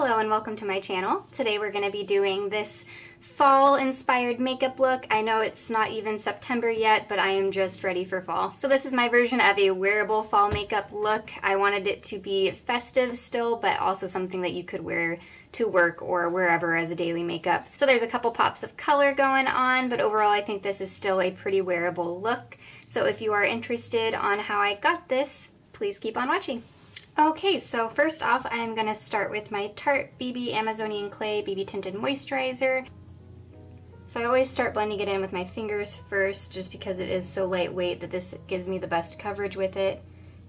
Hello and welcome to my channel. Today we're going to be doing this fall inspired makeup look. I know it's not even September yet, but I am just ready for fall. So this is my version of a wearable fall makeup look. I wanted it to be festive still, but also something that you could wear to work or wherever as a daily makeup. So there's a couple pops of color going on, but overall I think this is still a pretty wearable look. So if you are interested on how I got this, please keep on watching. Okay, so first off, I'm going to start with my Tarte BB Amazonian Clay BB Tinted Moisturizer. So I always start blending it in with my fingers first, just because it is so lightweight that this gives me the best coverage with it.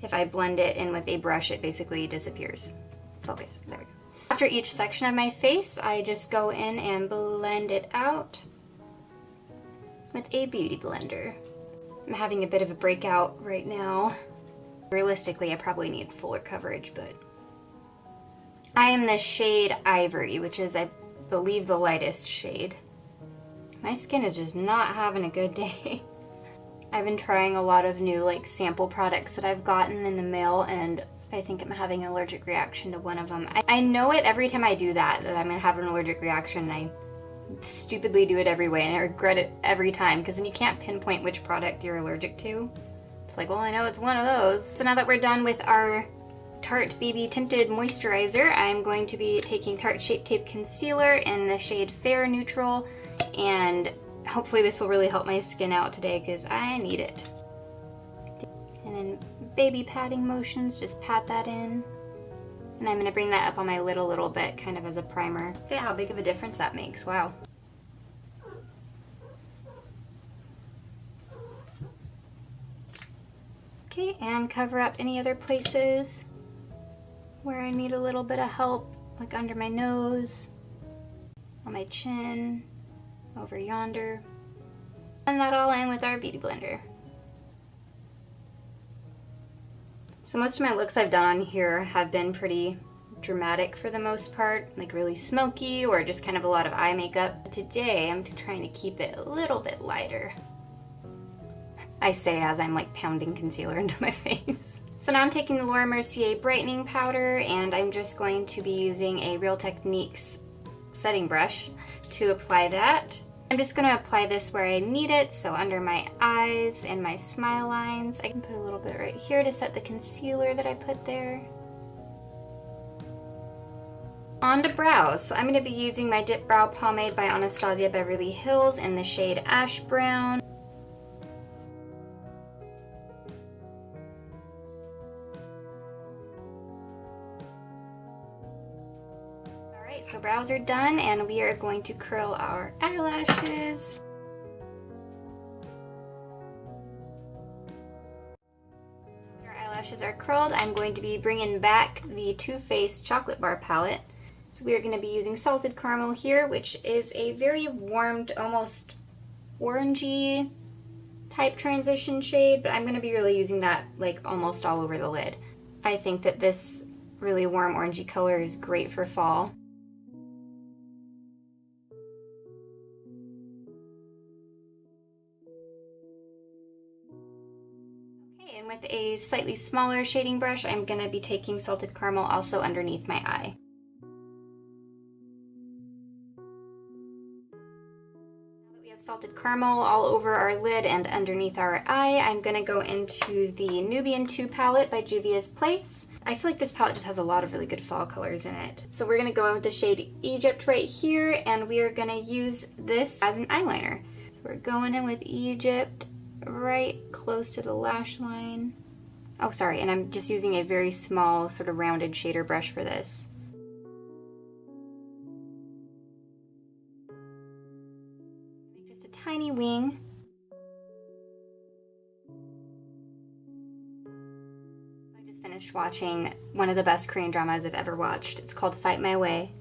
If I blend it in with a brush, it basically disappears. Focus, there we go. After each section of my face, I just go in and blend it out with a beauty blender. I'm having a bit of a breakout right now. Realistically, I probably need fuller coverage, but I am the shade Ivory, which is, I believe, the lightest shade. My skin is just not having a good day. I've been trying a lot of new sample products that I've gotten in the mail, and I think I'm having an allergic reaction to one of them. I know it every time I do that I'm going to have an allergic reaction, and I stupidly do it every way, and I regret it every time, because then you can't pinpoint which product you're allergic to. It's like, well, I know it's one of those. So now that we're done with our Tarte BB Tinted Moisturizer, I'm going to be taking Tarte Shape Tape Concealer in the shade Fair Neutral, and hopefully this will really help my skin out today because I need it. And then baby patting motions, just pat that in. And I'm going to bring that up on my lid a little bit, kind of as a primer. Look at how big of a difference that makes, wow. Okay, and cover up any other places where I need a little bit of help, like under my nose, on my chin, over yonder. Blend that all in with our beauty blender. So most of my looks I've done on here have been pretty dramatic for the most part, like really smoky or just kind of a lot of eye makeup. Today I'm trying to keep it a little bit lighter. I say as I'm pounding concealer into my face. So now I'm taking the Mercier Brightening Powder, and I'm just going to be using a Real Techniques setting brush to apply that. I'm just going to apply this where I need it, so under my eyes and my smile lines. I can put a little bit right here to set the concealer that I put there. On to brows. So I'm going to be using my Dip Brow Pomade by Anastasia Beverly Hills in the shade Ash Brown. So brows are done, and we are going to curl our eyelashes. When our eyelashes are curled, I'm going to be bringing back the Too Faced Chocolate Bar palette. So we are going to be using Salted Caramel here, which is a very warmed, almost orangey type transition shade, but I'm going to be really using that almost all over the lid. I think that this really warm orangey color is great for fall. And with a slightly smaller shading brush, I'm going to be taking Salted Caramel also underneath my eye. Now that we have Salted Caramel all over our lid and underneath our eye, I'm going to go into the Nubian 2 palette by Juvia's Place. I feel like this palette just has a lot of really good fall colors in it. So we're going to go in with the shade Egypt right here, and we are going to use this as an eyeliner. So we're going in with Egypt right close to the lash line. Oh, sorry, and I'm just using a very small sort of rounded shader brush for this. Make just a tiny wing. So I just finished watching one of the best Korean dramas I've ever watched. It's called Fight My Way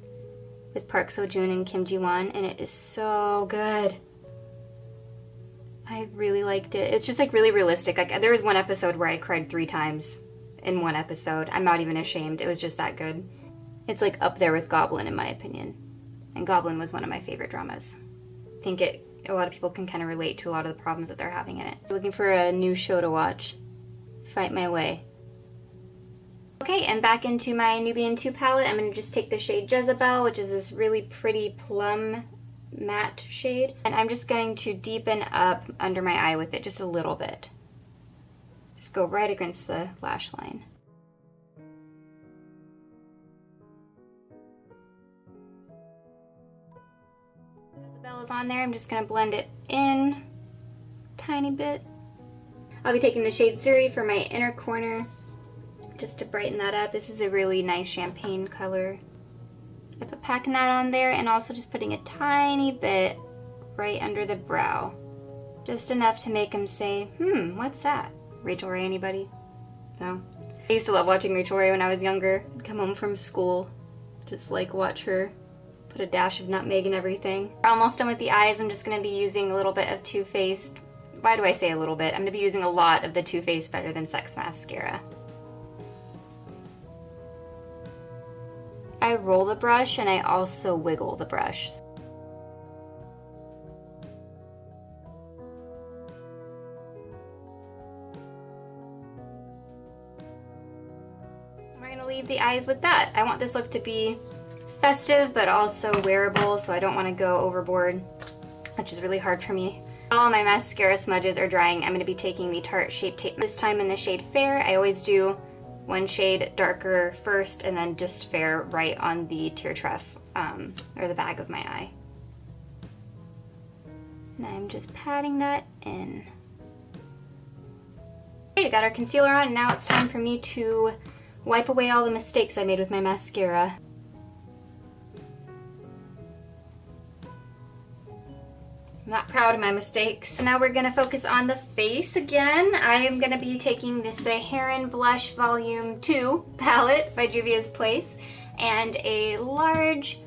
with Park Seo-joon and Kim Ji-won, and it is so good. I really liked it. It's just really realistic. There was one episode where I cried 3 times in one episode. I'm not even ashamed. It was just that good. It's up there with Goblin in my opinion. And Goblin was one of my favorite dramas. I think a lot of people can kind of relate to a lot of the problems that they're having in it. So looking for a new show to watch. Fight My Way. Okay, and back into my Nubian 2 palette, I'm going to just take the shade Jezebel, which is this really pretty plum matte shade, and I'm just going to deepen up under my eye with it just a little bit. Just go right against the lash line. Jezebel is on there. I'm just going to blend it in a tiny bit. I'll be taking the shade Zuri for my inner corner just to brighten that up. This is a really nice champagne color. So packing that on there and also just putting a tiny bit right under the brow. Just enough to make them say, what's that? Rachel Ray, anybody? No? I used to love watching Rachel Ray when I was younger. I'd come home from school, just like watch her put a dash of nutmeg and everything. We're almost done with the eyes. I'm just going to be using a little bit of Too Faced. Why do I say a little bit? I'm going to be using a lot of the Too Faced Better Than Sex Mascara. I roll the brush and I also wiggle the brush. We're going to leave the eyes with that. I want this look to be festive but also wearable, so I don't want to go overboard, which is really hard for me. All my mascara smudges are drying. I'm going to be taking the Tarte Shape Tape, this time in the shade Fair. I always do one shade darker first and then just fair right on the tear trough or the bag of my eye. And I'm just patting that in. Okay, we got our concealer on. Now it's time for me to wipe away all the mistakes I made with my mascara. I'm not proud of my mistakes. So now we're going to focus on the face again. I am going to be taking the Saharan Blush Volume 2 palette by Juvia's Place and a large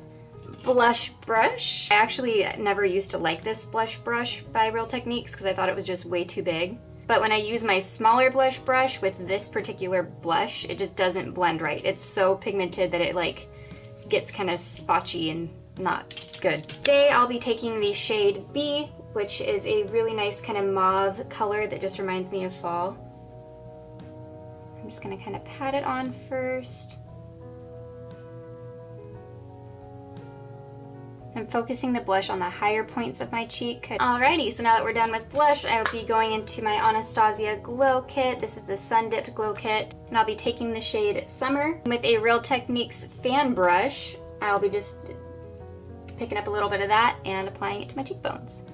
blush brush. I actually never used to like this blush brush by Real Techniques because I thought it was just way too big. But when I use my smaller blush brush with this particular blush, it just doesn't blend right. It's so pigmented that it like gets kind of spotchy and not good. Today I'll be taking the shade B, which is a really nice kind of mauve color that just reminds me of fall. I'm just going to kind of pat it on first. I'm focusing the blush on the higher points of my cheek. Alrighty, so now that we're done with blush, I'll be going into my Anastasia Glow Kit. This is the Sun Dipped Glow Kit, and I'll be taking the shade Summer. With a Real Techniques fan brush, I'll be just picking up a little bit of that and applying it to my cheekbones.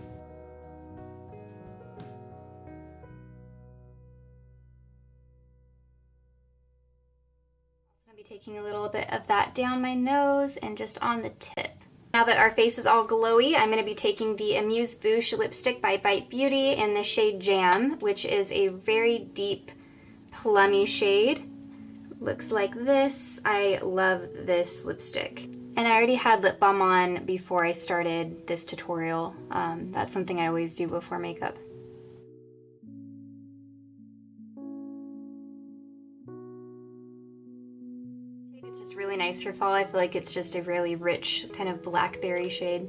So I'll be taking a little bit of that down my nose and just on the tip. Now that our face is all glowy, I'm going to be taking the Amuse Bouche lipstick by Bite Beauty in the shade Jam, which is a very deep plummy shade. Looks like this. I love this lipstick. And I already had lip balm on before I started this tutorial. That's something I always do before makeup. It's just really nice for fall. I feel like it's just a really rich kind of blackberry shade.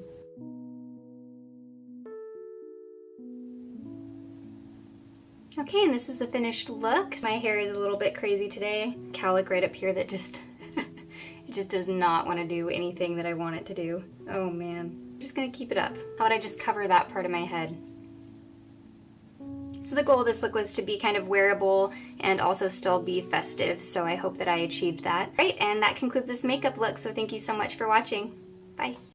Okay, and this is the finished look. My hair is a little bit crazy today. Cowlick right up here that just it just does not want to do anything that I want it to do. Oh man. I'm just gonna keep it up. How about I just cover that part of my head? So the goal of this look was to be kind of wearable and also still be festive, so I hope that I achieved that. Right, and that concludes this makeup look, so thank you so much for watching. Bye.